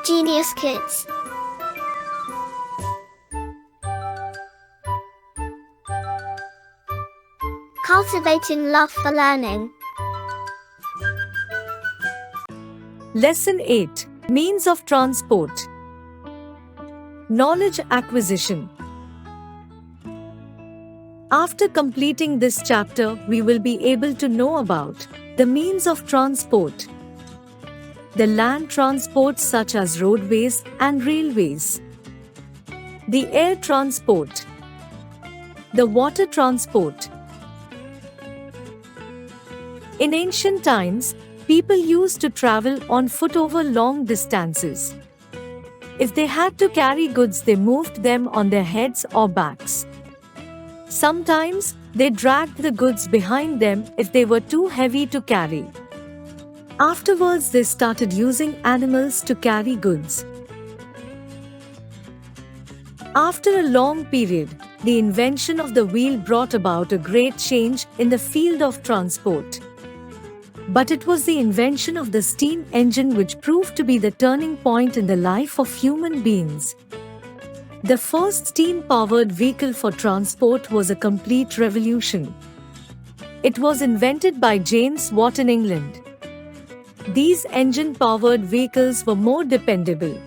Genius Kids. Cultivating love for learning. Lesson 8. Means of transport. Knowledge acquisition. After completing this chapter, we will be able to know about the means of transport, the land transport such as roadways and railways, the air transport, the water transport. In ancient times, people used to travel on foot over long distances. If they had to carry goods, they moved them on their heads or backs. Sometimes, they dragged the goods behind them if they were too heavy to carry. Afterwards, they started using animals to carry goods. After a long period, the invention of the wheel brought about a great change in the field of transport. But it was the invention of the steam engine which proved to be the turning point in the life of human beings. The first steam-powered vehicle for transport was a complete revolution. It was invented by James Watt in England. These engine-powered vehicles were more dependable.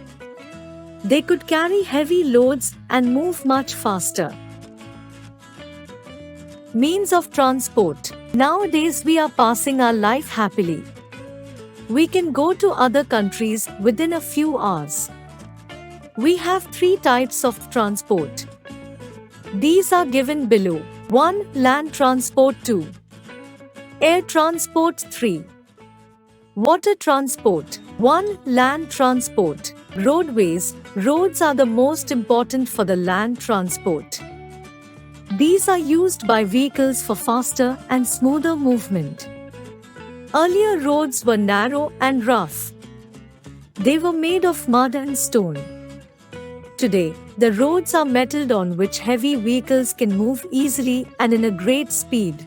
They could carry heavy loads and move much faster. Means of transport. Nowadays we are passing our life happily. We can go to other countries within a few hours. We have 3 types of transport. These are given below. 1. Land transport. 2. Air transport. 3. Water transport. 1. Land transport. Roadways. Roads are the most important for the land transport. These are used by vehicles for faster and smoother movement. Earlier roads were narrow and rough. They were made of mud and stone. Today, the roads are metalled on which heavy vehicles can move easily and in a great speed.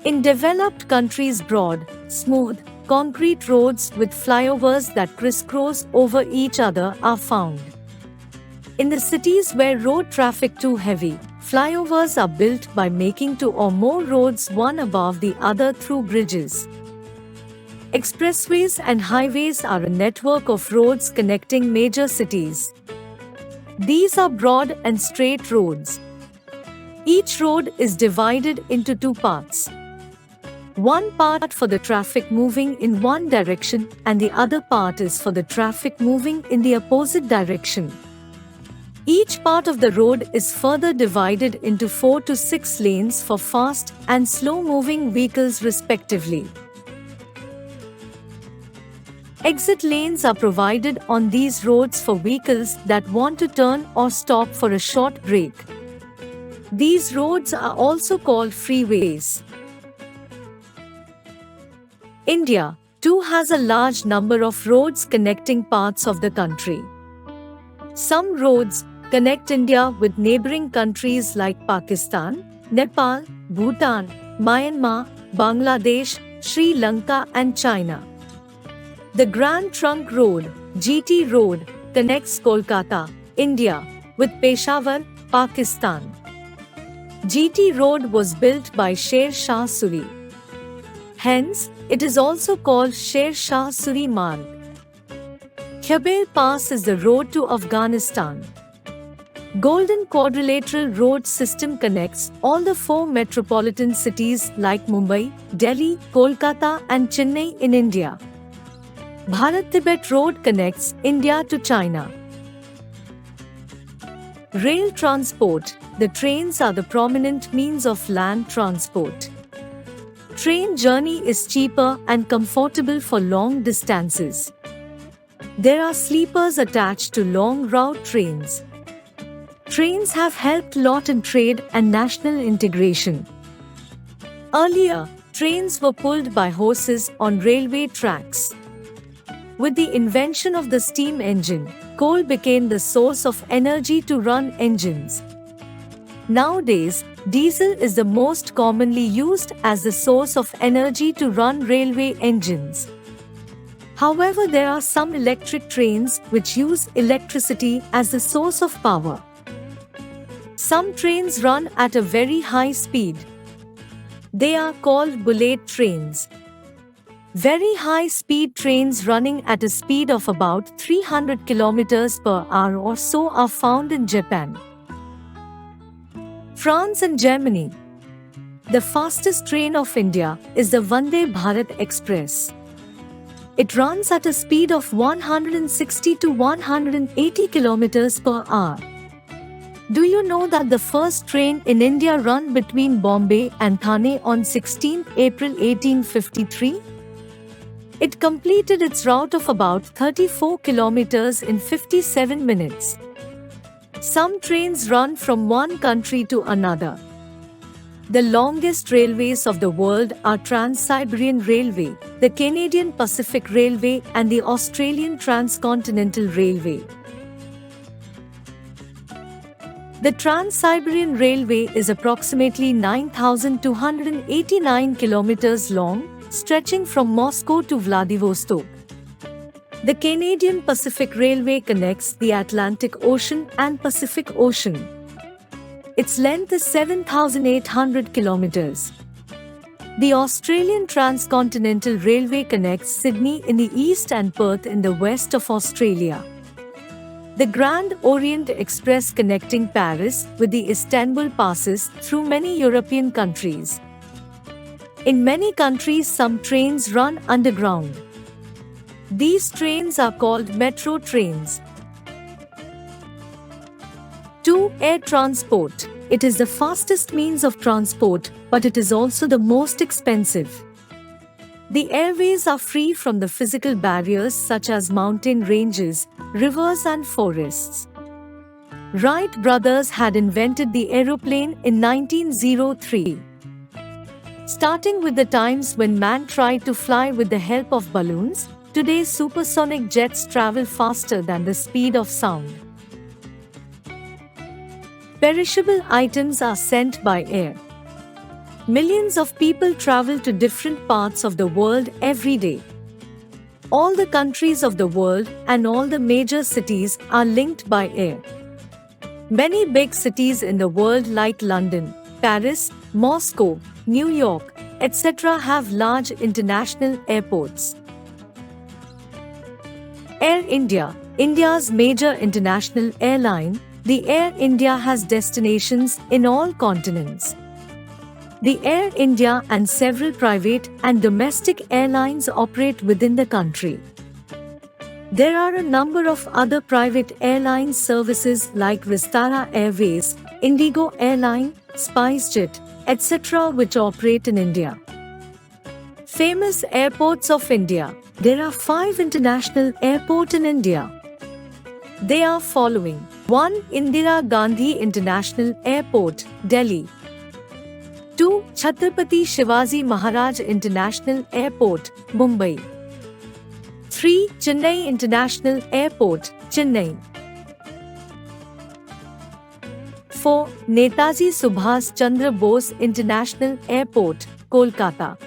In developed countries, broad, smooth, concrete roads with flyovers that crisscross over each other are found. In the cities where road traffic too heavy, flyovers are built by making 2 or more roads one above the other through bridges. Expressways and highways are a network of roads connecting major cities. These are broad and straight roads. Each road is divided into 2 parts. One part for the traffic moving in one direction and the other part is for the traffic moving in the opposite direction. Each part of the road is further divided into 4 to 6 lanes for fast and slow-moving vehicles respectively. Exit lanes are provided on these roads for vehicles that want to turn or stop for a short break. These roads are also called freeways. India, too, has a large number of roads connecting parts of the country. Some roads connect India with neighboring countries like Pakistan, Nepal, Bhutan, Myanmar, Bangladesh, Sri Lanka and China. The Grand Trunk Road, GT Road, connects Kolkata, India, with Peshawar, Pakistan. GT Road was built by Sher Shah Suri. Hence, it is also called Sher Shah Suri Marg. Khyber Pass is the road to Afghanistan. Golden Quadrilateral Road System connects all the 4 metropolitan cities like Mumbai, Delhi, Kolkata and Chennai in India. Bharat-Tibet Road connects India to China. Rail transport. The trains are the prominent means of land transport. Train journey is cheaper and comfortable for long distances. There are sleepers attached to long route trains. Trains have helped a lot in trade and national integration. Earlier, trains were pulled by horses on railway tracks. With the invention of the steam engine, coal became the source of energy to run engines. Nowadays, diesel is the most commonly used as the source of energy to run railway engines. However, there are some electric trains which use electricity as the source of power. Some trains run at a very high speed. They are called bullet trains. Very high-speed trains running at a speed of about 300 kilometers per hour or so are found in Japan, France and Germany. The fastest train of India is the Vande Bharat Express. It runs at a speed of 160 to 180 kilometers per hour. Do you know that the first train in India ran between Bombay and Thane on 16 April 1853? It completed its route of about 34 kilometers in 57 minutes. Some trains run from one country to another. The longest railways of the world are Trans-Siberian Railway, the Canadian Pacific Railway and the Australian Transcontinental Railway. The Trans-Siberian Railway is approximately 9,289 kilometers long, stretching from Moscow to Vladivostok. The Canadian Pacific Railway connects the Atlantic Ocean and Pacific Ocean. Its length is 7,800 kilometers. The Australian Transcontinental Railway connects Sydney in the east and Perth in the west of Australia. The Grand Orient Express connecting Paris with the Istanbul passes through many European countries. In many countries, some trains run underground. These trains are called metro trains. 2. Air transport. It is the fastest means of transport, but it is also the most expensive. The airways are free from the physical barriers such as mountain ranges, rivers and forests. Wright brothers had invented the aeroplane in 1903. Starting with the times when man tried to fly with the help of balloons, today supersonic jets travel faster than the speed of sound. Perishable items are sent by air. Millions of people travel to different parts of the world every day. All the countries of the world and all the major cities are linked by air. Many big cities in the world like London, Paris, Moscow, New York, etc. have large international airports. Air India, India's major international airline, the Air India has destinations in all continents. The Air India and several private and domestic airlines operate within the country. There are a number of other private airline services like Vistara Airways, Indigo Airline, SpiceJet, etc. which operate in India. Famous airports of India. There are 5 international airports in India. They are following. 1. Indira Gandhi International Airport, Delhi. 2. Chhatrapati Shivaji Maharaj International Airport, Mumbai. 3. Chennai International Airport, Chennai. 4. Netaji Subhas Chandra Bose International Airport, Kolkata.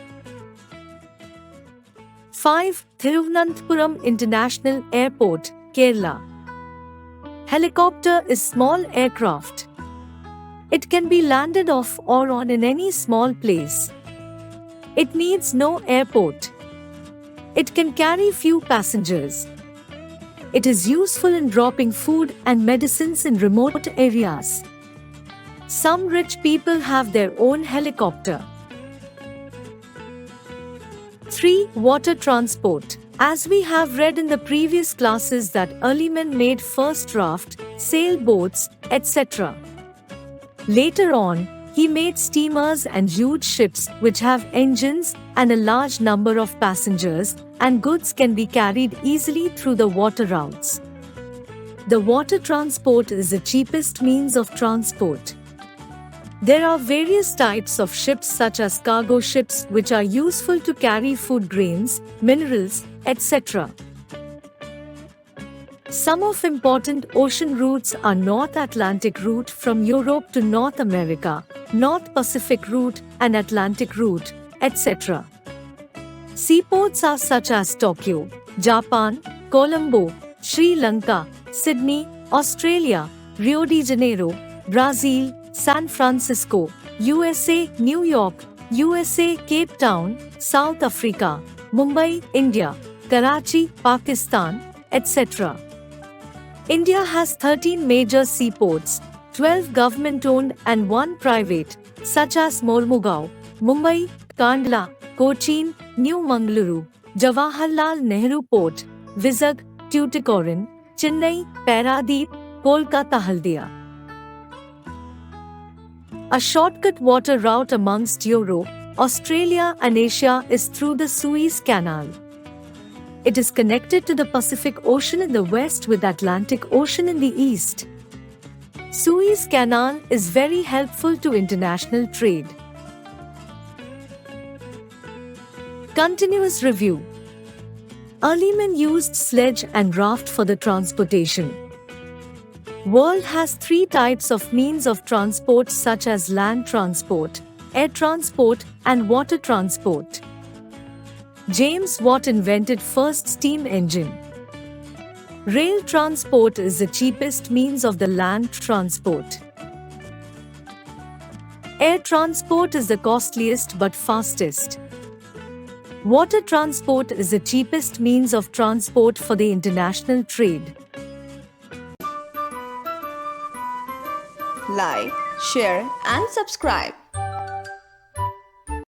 5. Thiruvananthapuram International Airport, Kerala. Helicopter is small aircraft. It can be landed off or on in any small place. It needs no airport. It can carry few passengers. It is useful in dropping food and medicines in remote areas. Some rich people have their own helicopter. 3. Water transport. As we have read in the previous classes that early men made first raft, sailboats, etc. Later on, he made steamers and huge ships which have engines and a large number of passengers, and goods can be carried easily through the water routes. The water transport is the cheapest means of transport. There are various types of ships such as cargo ships which are useful to carry food grains, minerals, etc. Some of important ocean routes are North Atlantic route from Europe to North America, North Pacific route and Atlantic route, etc. Seaports are such as Tokyo, Japan, Colombo, Sri Lanka, Sydney, Australia, Rio de Janeiro, Brazil, San Francisco, USA, New York, USA, Cape Town, South Africa, Mumbai, India, Karachi, Pakistan, etc. India has 13 major seaports, 12 government-owned and 1 private, such as Mormugao, Mumbai, Kandla, Cochin, New Mangaluru, Jawaharlal Nehru Port, Vizag, Tuticorin, Chennai, Paradeep, Kolkata, Haldia. A shortcut water route amongst Europe, Australia and Asia is through the Suez Canal. It is connected to the Pacific Ocean in the west with Atlantic Ocean in the east. Suez Canal is very helpful to international trade. Continuous review. Early men used sledge and raft for the transportation. World has 3 types of means of transport such as land transport, air transport and water transport. James Watt invented first steam engine. Rail transport is the cheapest means of the land transport. Air transport is the costliest but fastest. Water transport is the cheapest means of transport for the international trade. Like, share and subscribe.